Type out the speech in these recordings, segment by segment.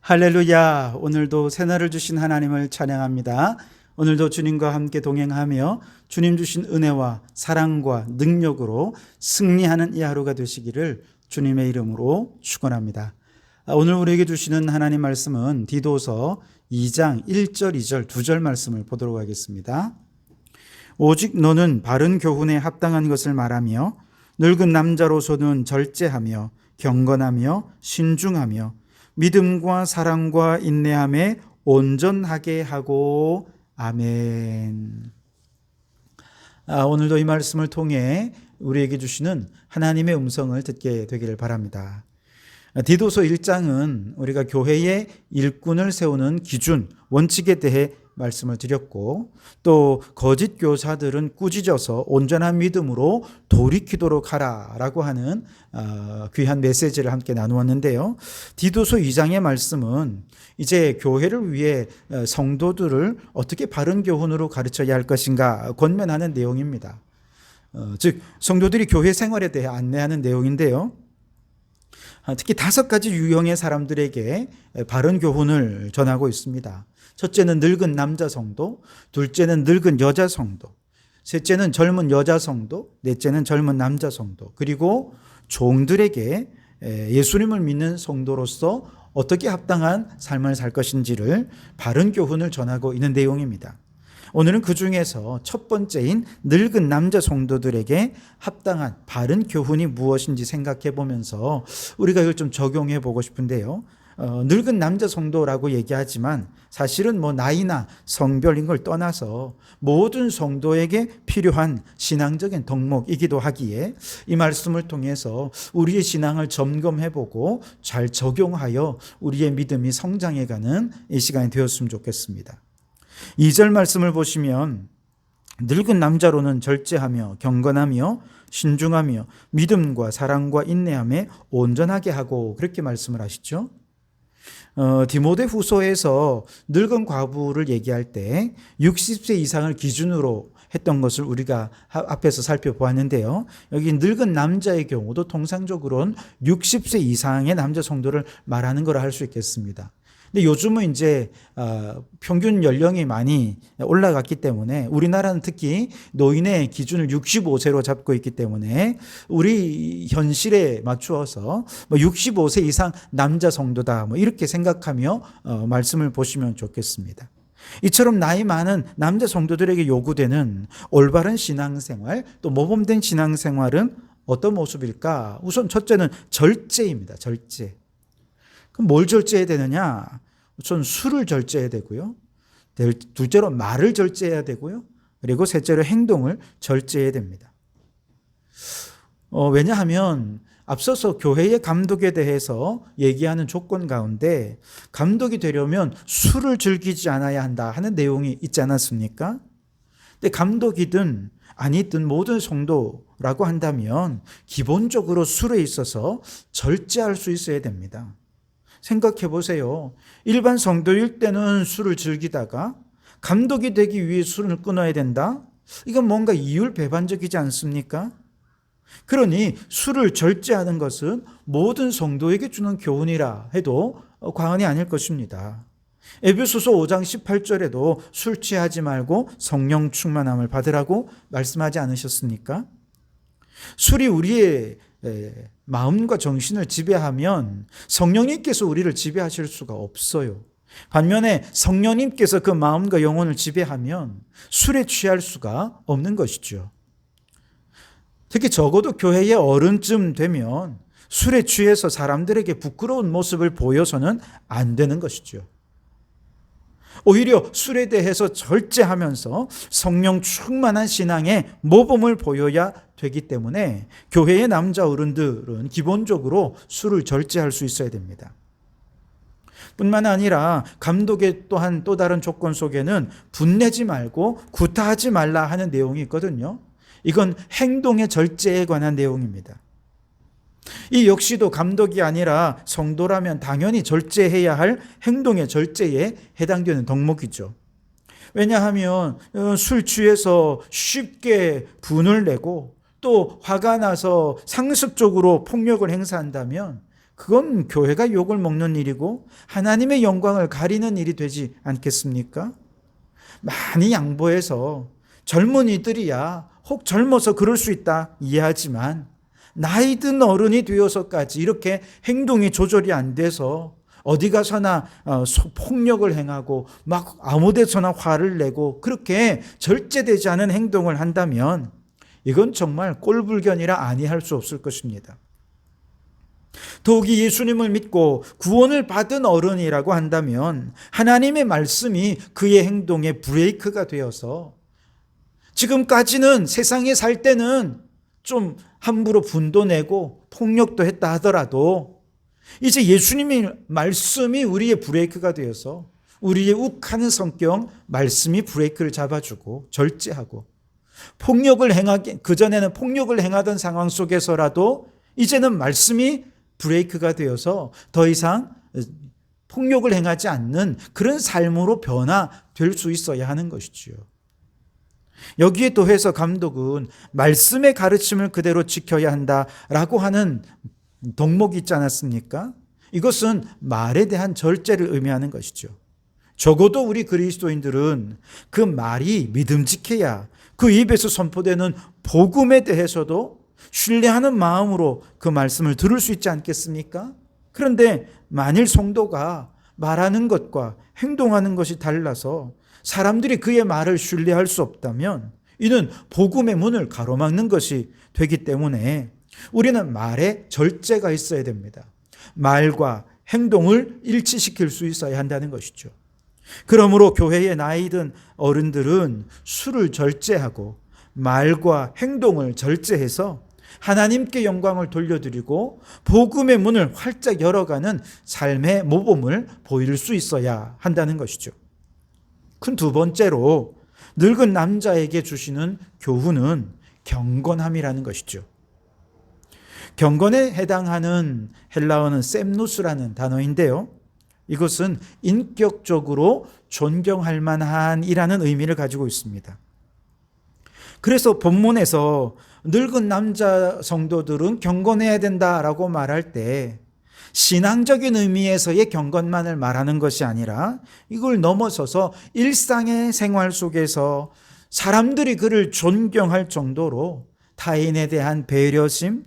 할렐루야. 오늘도 새날을 주신 하나님을 찬양합니다. 오늘도 주님과 함께 동행하며 주님 주신 은혜와 사랑과 능력으로 승리하는 이 하루가 되시기를 주님의 이름으로 축원합니다. 오늘 우리에게 주시는 하나님 말씀은 디도서 2장 1절 2절 2절 말씀을 보도록 하겠습니다. 오직 너는 바른 교훈에 합당한 것을 말하며 늙은 남자로서는 절제하며 경건하며 신중하며 믿음과 사랑과 인내함에 온전하게 하고 아멘. 오늘도 이 말씀을 통해 우리에게 주시는 하나님의 음성을 듣게 되기를 바랍니다. 디도서 1장은 우리가 교회의 일꾼을 세우는 기준, 원칙에 대해 말씀을 드렸고, 또 거짓 교사들은 꾸짖어서 온전한 믿음으로 돌이키도록 하라라고 하는 귀한 메시지를 함께 나누었는데요. 디도서 2장의 말씀은 이제 교회를 위해 성도들을 어떻게 바른 교훈으로 가르쳐야 할 것인가 권면하는 내용입니다. 즉 성도들이 교회 생활에 대해 안내하는 내용인데요. 특히 5가지 유형의 사람들에게 바른 교훈을 전하고 있습니다. 첫째는 늙은 남자 성도, 둘째는 늙은 여자 성도, 셋째는 젊은 여자 성도, 넷째는 젊은 남자 성도, 그리고 종들에게 예수님을 믿는 성도로서 어떻게 합당한 삶을 살 것인지를 바른 교훈을 전하고 있는 내용입니다. 오늘은 그 중에서 첫 번째인 늙은 남자 성도들에게 합당한 바른 교훈이 무엇인지 생각해 보면서 우리가 이걸 좀 적용해 보고 싶은데요. 늙은 남자 성도라고 얘기하지만 사실은 나이나 성별인 걸 떠나서 모든 성도에게 필요한 신앙적인 덕목이기도 하기에 이 말씀을 통해서 우리의 신앙을 점검해 보고 잘 적용하여 우리의 믿음이 성장해가는 이 시간이 되었으면 좋겠습니다. 2절 말씀을 보시면 늙은 남자로는 절제하며 경건하며 신중하며 믿음과 사랑과 인내함에 온전하게 하고 그렇게 말씀을 하시죠. 디모데 후서에서 늙은 과부를 얘기할 때 60세 이상을 기준으로 했던 것을 우리가 앞에서 살펴보았는데요. 여기 늙은 남자의 경우도 통상적으로는 60세 이상의 남자 성도를 말하는 거라 할 수 있겠습니다. 근데 요즘은 이제 평균 연령이 많이 올라갔기 때문에 우리나라는 특히 노인의 기준을 65세로 잡고 있기 때문에 우리 현실에 맞추어서 65세 이상 남자 성도다 이렇게 생각하며 말씀을 보시면 좋겠습니다. 이처럼 나이 많은 남자 성도들에게 요구되는 올바른 신앙생활, 또 모범된 신앙생활은 어떤 모습일까? 우선 첫째는 절제입니다. 절제. 그럼 뭘 절제해야 되느냐? 우선 술을 절제해야 되고요. 둘째로 말을 절제해야 되고요. 그리고 셋째로 행동을 절제해야 됩니다. 왜냐하면 앞서서 교회의 감독에 대해서 얘기하는 조건 가운데 감독이 되려면 술을 즐기지 않아야 한다 하는 내용이 있지 않았습니까? 근데 감독이든 아니든 모든 성도라고 한다면 기본적으로 술에 있어서 절제할 수 있어야 됩니다. 생각해 보세요. 일반 성도일 때는 술을 즐기다가 감독이 되기 위해 술을 끊어야 된다? 이건 뭔가 이율배반적이지 않습니까? 그러니 술을 절제하는 것은 모든 성도에게 주는 교훈이라 해도 과언이 아닐 것입니다. 에베소서 5장 18절에도 술 취하지 말고 성령 충만함을 받으라고 말씀하지 않으셨습니까? 술이 우리의 마음과 정신을 지배하면 성령님께서 우리를 지배하실 수가 없어요. 반면에 성령님께서 그 마음과 영혼을 지배하면 술에 취할 수가 없는 것이죠. 특히 적어도 교회의 어른쯤 되면 술에 취해서 사람들에게 부끄러운 모습을 보여서는 안 되는 것이죠. 오히려 술에 대해서 절제하면서 성령 충만한 신앙의 모범을 보여야 되기 때문에 교회의 남자 어른들은 기본적으로 술을 절제할 수 있어야 됩니다. 뿐만 아니라 감독의 또한 또 다른 조건 속에는 분내지 말고 구타하지 말라 하는 내용이 있거든요. 이건 행동의 절제에 관한 내용입니다. 이 역시도 감독이 아니라 성도라면 당연히 절제해야 할 행동의 절제에 해당되는 덕목이죠. 왜냐하면 술 취해서 쉽게 분을 내고 또 화가 나서 상습적으로 폭력을 행사한다면 그건 교회가 욕을 먹는 일이고 하나님의 영광을 가리는 일이 되지 않겠습니까? 많이 양보해서 젊은이들이야 혹 젊어서 그럴 수 있다 이해하지만 나이 든 어른이 되어서까지 이렇게 행동이 조절이 안 돼서 어디 가서나 폭력을 행하고 막 아무 데서나 화를 내고 그렇게 절제되지 않은 행동을 한다면 이건 정말 꼴불견이라 아니할 수 없을 것입니다. 더욱이 예수님을 믿고 구원을 받은 어른이라고 한다면 하나님의 말씀이 그의 행동에 브레이크가 되어서 지금까지는 세상에 살 때는 좀 함부로 분도 내고 폭력도 했다 하더라도 이제 예수님의 말씀이 우리의 브레이크가 되어서 우리의 욱하는 성격 말씀이 브레이크를 잡아주고 절제하고 폭력을 행하게 그전에는 폭력을 행하던 상황 속에서라도 이제는 말씀이 브레이크가 되어서 더 이상 폭력을 행하지 않는 그런 삶으로 변화될 수 있어야 하는 것이지요. 여기에 더해서 감독은 말씀의 가르침을 그대로 지켜야 한다라고 하는 덕목이 있지 않았습니까? 이것은 말에 대한 절제를 의미하는 것이죠. 적어도 우리 그리스도인들은 그 말이 믿음직해야 그 입에서 선포되는 복음에 대해서도 신뢰하는 마음으로 그 말씀을 들을 수 있지 않겠습니까? 그런데 만일 성도가 말하는 것과 행동하는 것이 달라서 사람들이 그의 말을 신뢰할 수 없다면 이는 복음의 문을 가로막는 것이 되기 때문에 우리는 말에 절제가 있어야 됩니다. 말과 행동을 일치시킬 수 있어야 한다는 것이죠. 그러므로 교회의 나이 든 어른들은 술을 절제하고 말과 행동을 절제해서 하나님께 영광을 돌려드리고 복음의 문을 활짝 열어가는 삶의 모범을 보일 수 있어야 한다는 것이죠. 큰 두 번째로 늙은 남자에게 주시는 교훈은 경건함이라는 것이죠. 경건에 해당하는 헬라어는 셈누스라는 단어인데요. 이것은 인격적으로 존경할 만한이라는 의미를 가지고 있습니다. 그래서 본문에서 늙은 남자 성도들은 경건해야 된다라고 말할 때 신앙적인 의미에서의 경건만을 말하는 것이 아니라 이걸 넘어서서 일상의 생활 속에서 사람들이 그를 존경할 정도로 타인에 대한 배려심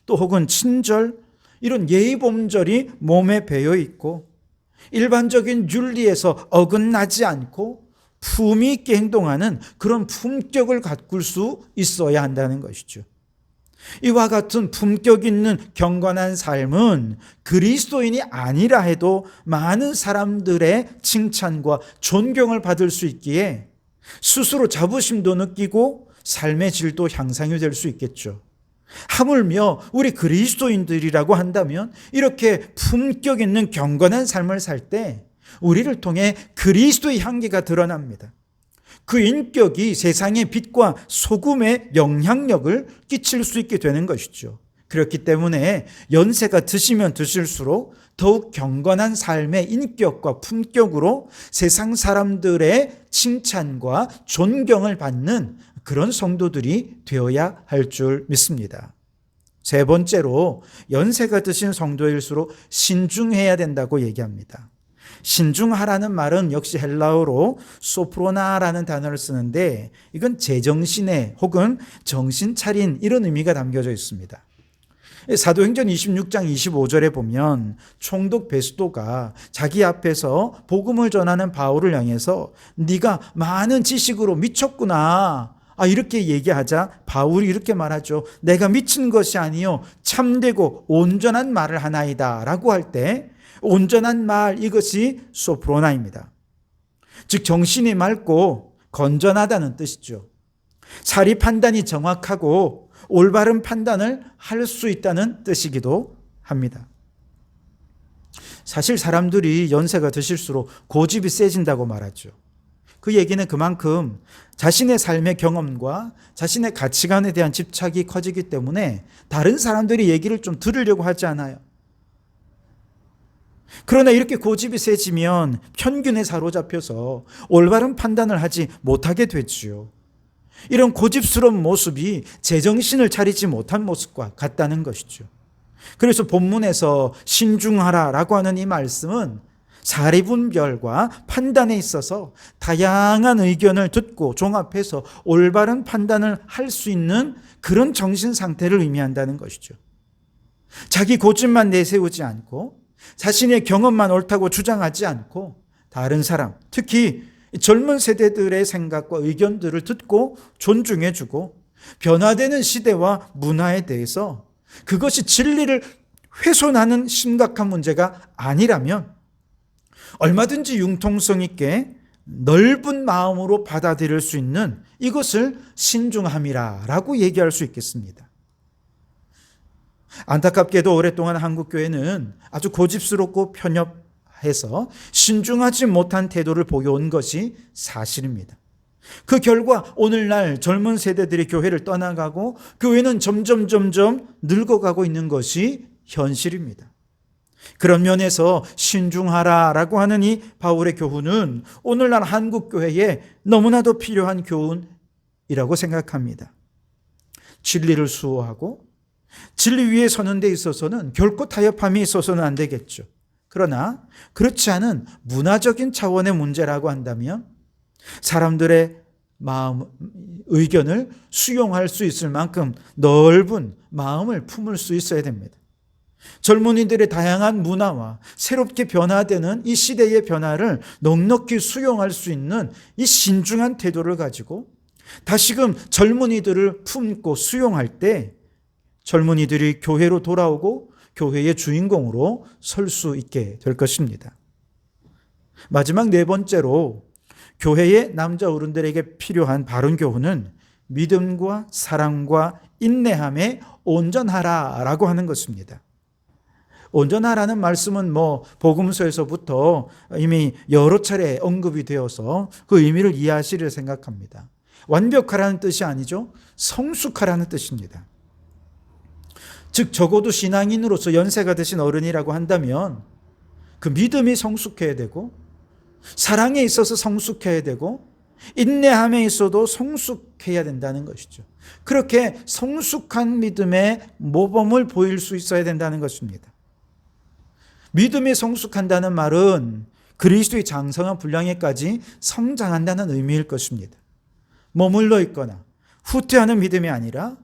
또 혹은 친절 이런 예의범절이 몸에 배어 있고 일반적인 윤리에서 어긋나지 않고 품위 있게 행동하는 그런 품격을 가꿀 수 있어야 한다는 것이죠. 이와 같은 품격 있는 경건한 삶은 그리스도인이 아니라 해도 많은 사람들의 칭찬과 존경을 받을 수 있기에 스스로 자부심도 느끼고 삶의 질도 향상이 될 수 있겠죠. 하물며 우리 그리스도인들이라고 한다면 이렇게 품격 있는 경건한 삶을 살 때 우리를 통해 그리스도의 향기가 드러납니다. 그 인격이 세상의 빛과 소금의 영향력을 끼칠 수 있게 되는 것이죠. 그렇기 때문에 연세가 드시면 드실수록 더욱 경건한 삶의 인격과 품격으로 세상 사람들의 칭찬과 존경을 받는 그런 성도들이 되어야 할 줄 믿습니다. 세 번째로 연세가 드신 성도일수록 신중해야 된다고 얘기합니다. 신중하라는 말은 역시 헬라어로 소프로나라는 단어를 쓰는데 이건 제정신에 혹은 정신 차린 이런 의미가 담겨져 있습니다. 사도행전 26장 25절에 보면 총독 베스도가 자기 앞에서 복음을 전하는 바울을 향해서 네가 많은 지식으로 미쳤구나 이렇게 얘기하자 바울이 이렇게 말하죠. 내가 미친 것이 아니요 참되고 온전한 말을 하나이다 라고 할 때 온전한 말 이것이 소프로나입니다. 즉 정신이 맑고 건전하다는 뜻이죠. 사리 판단이 정확하고 올바른 판단을 할 수 있다는 뜻이기도 합니다. 사실 사람들이 연세가 드실수록 고집이 세진다고 말하죠. 그 얘기는 그만큼 자신의 삶의 경험과 자신의 가치관에 대한 집착이 커지기 때문에 다른 사람들이 얘기를 좀 들으려고 하지 않아요. 그러나 이렇게 고집이 세지면 편견에 사로잡혀서 올바른 판단을 하지 못하게 되지요. 이런 고집스러운 모습이 제정신을 차리지 못한 모습과 같다는 것이죠. 그래서 본문에서 신중하라라고 하는 이 말씀은 사리분별과 판단에 있어서 다양한 의견을 듣고 종합해서 올바른 판단을 할 수 있는 그런 정신 상태를 의미한다는 것이죠. 자기 고집만 내세우지 않고 자신의 경험만 옳다고 주장하지 않고 다른 사람, 특히 젊은 세대들의 생각과 의견들을 듣고 존중해주고 변화되는 시대와 문화에 대해서 그것이 진리를 훼손하는 심각한 문제가 아니라면 얼마든지 융통성 있게 넓은 마음으로 받아들일 수 있는 이것을 신중함이라고 얘기할 수 있겠습니다. 안타깝게도 오랫동안 한국교회는 아주 고집스럽고 편협해서 신중하지 못한 태도를 보여온 것이 사실입니다. 그 결과 오늘날 젊은 세대들이 교회를 떠나가고 교회는 점점 늙어가고 있는 것이 현실입니다. 그런 면에서 신중하라라고 하는 이 바울의 교훈은 오늘날 한국교회에 너무나도 필요한 교훈이라고 생각합니다. 진리를 수호하고 진리 위에 서는 데 있어서는 결코 타협함이 있어서는 안 되겠죠. 그러나 그렇지 않은 문화적인 차원의 문제라고 한다면 사람들의 마음, 의견을 수용할 수 있을 만큼 넓은 마음을 품을 수 있어야 됩니다. 젊은이들의 다양한 문화와 새롭게 변화되는 이 시대의 변화를 넉넉히 수용할 수 있는 이 신중한 태도를 가지고 다시금 젊은이들을 품고 수용할 때 젊은이들이 교회로 돌아오고 교회의 주인공으로 설 수 있게 될 것입니다. 마지막 네 번째로 교회의 남자 어른들에게 필요한 바른 교훈은 믿음과 사랑과 인내함에 온전하라라고 하는 것입니다. 온전하라는 말씀은 복음서에서부터 이미 여러 차례 언급이 되어서 그 의미를 이해하시리라 생각합니다. 완벽하라는 뜻이 아니죠. 성숙하라는 뜻입니다. 즉 적어도 신앙인으로서 연세가 드신 어른이라고 한다면 그 믿음이 성숙해야 되고 사랑에 있어서 성숙해야 되고 인내함에 있어도 성숙해야 된다는 것이죠. 그렇게 성숙한 믿음의 모범을 보일 수 있어야 된다는 것입니다. 믿음이 성숙한다는 말은 그리스도의 장성한 분량에까지 성장한다는 의미일 것입니다. 머물러 있거나 후퇴하는 믿음이 아니라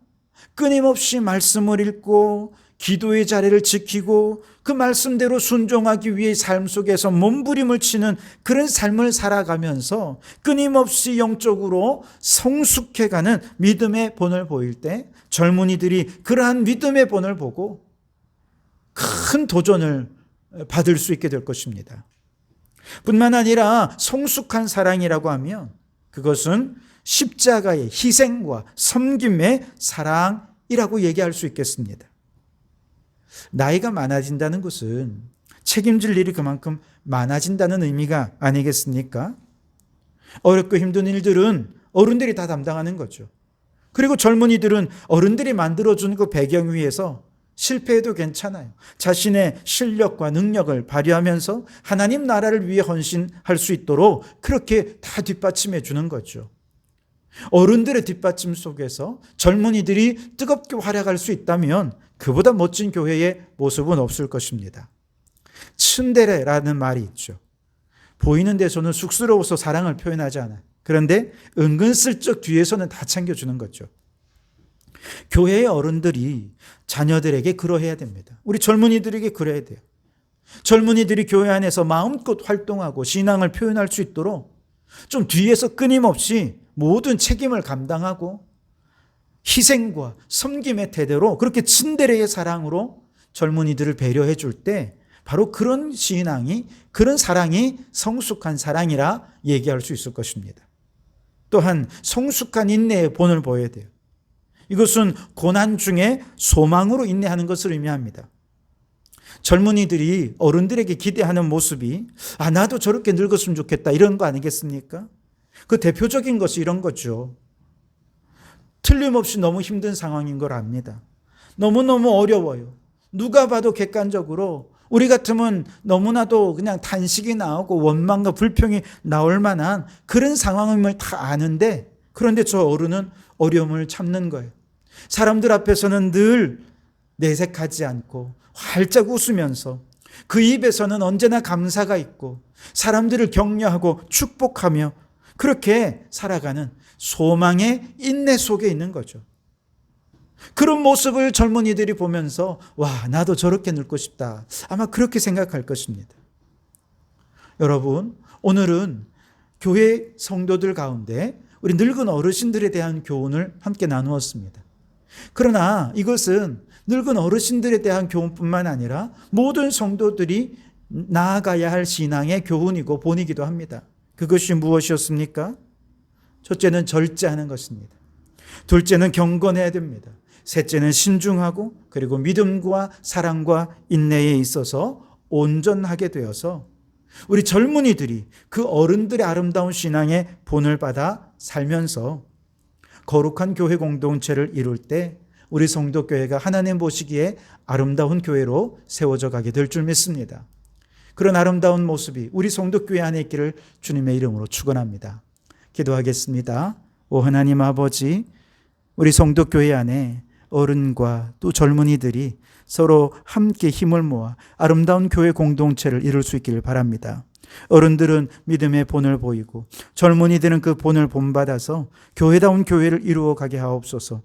끊임없이 말씀을 읽고 기도의 자리를 지키고 그 말씀대로 순종하기 위해 삶 속에서 몸부림을 치는 그런 삶을 살아가면서 끊임없이 영적으로 성숙해가는 믿음의 본을 보일 때 젊은이들이 그러한 믿음의 본을 보고 큰 도전을 받을 수 있게 될 것입니다. 뿐만 아니라 성숙한 사랑이라고 하면 그것은 십자가의 희생과 섬김의 사랑이라고 얘기할 수 있겠습니다. 나이가 많아진다는 것은 책임질 일이 그만큼 많아진다는 의미가 아니겠습니까? 어렵고 힘든 일들은 어른들이 다 담당하는 거죠. 그리고 젊은이들은 어른들이 만들어준 그 배경 위에서 실패해도 괜찮아요. 자신의 실력과 능력을 발휘하면서 하나님 나라를 위해 헌신할 수 있도록 그렇게 다 뒷받침해 주는 거죠. 어른들의 뒷받침 속에서 젊은이들이 뜨겁게 활약할 수 있다면 그보다 멋진 교회의 모습은 없을 것입니다. 츤데레라는 말이 있죠. 보이는 데서는 쑥스러워서 사랑을 표현하지 않아요. 그런데 은근슬쩍 뒤에서는 다 챙겨주는 거죠. 교회의 어른들이 자녀들에게 그러해야 됩니다. 우리 젊은이들에게 그래야 돼요. 젊은이들이 교회 안에서 마음껏 활동하고 신앙을 표현할 수 있도록 좀 뒤에서 끊임없이 모든 책임을 감당하고 희생과 섬김의 태도로 그렇게 츤데레의 사랑으로 젊은이들을 배려해 줄 때 바로 그런 신앙이, 그런 사랑이 성숙한 사랑이라 얘기할 수 있을 것입니다. 또한 성숙한 인내의 본을 보여야 돼요. 이것은 고난 중에 소망으로 인내하는 것을 의미합니다. 젊은이들이 어른들에게 기대하는 모습이 나도 저렇게 늙었으면 좋겠다 이런 거 아니겠습니까? 그 대표적인 것이 이런 거죠. 틀림없이 너무 힘든 상황인 걸 압니다. 너무너무 어려워요. 누가 봐도 객관적으로 우리 같으면 너무나도 그냥 탄식이 나오고 원망과 불평이 나올 만한 그런 상황임을 다 아는데 그런데 저 어른은 어려움을 참는 거예요. 사람들 앞에서는 늘 내색하지 않고 활짝 웃으면서 그 입에서는 언제나 감사가 있고 사람들을 격려하고 축복하며 그렇게 살아가는 소망의 인내 속에 있는 거죠. 그런 모습을 젊은이들이 보면서 와, 나도 저렇게 늙고 싶다. 아마 그렇게 생각할 것입니다. 여러분, 오늘은 교회 성도들 가운데 우리 늙은 어르신들에 대한 교훈을 함께 나누었습니다. 그러나 이것은 늙은 어르신들에 대한 교훈뿐만 아니라 모든 성도들이 나아가야 할 신앙의 교훈이고 본이기도 합니다. 그것이 무엇이었습니까? 첫째는 절제하는 것입니다. 둘째는 경건해야 됩니다. 셋째는 신중하고 그리고 믿음과 사랑과 인내에 있어서 온전하게 되어서 우리 젊은이들이 그 어른들의 아름다운 신앙의 본을 받아 살면서 거룩한 교회 공동체를 이룰 때 우리 성도교회가 하나님 보시기에 아름다운 교회로 세워져 가게 될 줄 믿습니다. 그런 아름다운 모습이 우리 성도교회 안에 있기를 주님의 이름으로 축원합니다. 기도하겠습니다. 오 하나님 아버지, 우리 성도교회 안에 어른과 또 젊은이들이 서로 함께 힘을 모아 아름다운 교회 공동체를 이룰 수 있기를 바랍니다. 어른들은 믿음의 본을 보이고 젊은이들은 그 본을 본받아서 교회다운 교회를 이루어 가게 하옵소서.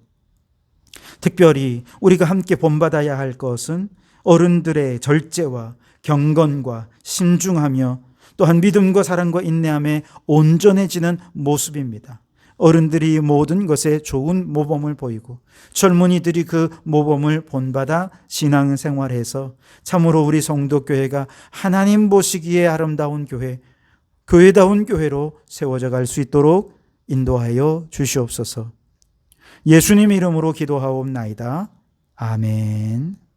특별히 우리가 함께 본받아야 할 것은 어른들의 절제와 경건과 신중하며 또한 믿음과 사랑과 인내함에 온전해지는 모습입니다. 어른들이 모든 것에 좋은 모범을 보이고 젊은이들이 그 모범을 본받아 신앙생활해서 참으로 우리 성도교회가 하나님 보시기에 아름다운 교회, 교회다운 교회로 세워져 갈 수 있도록 인도하여 주시옵소서. 예수님 이름으로 기도하옵나이다. 아멘.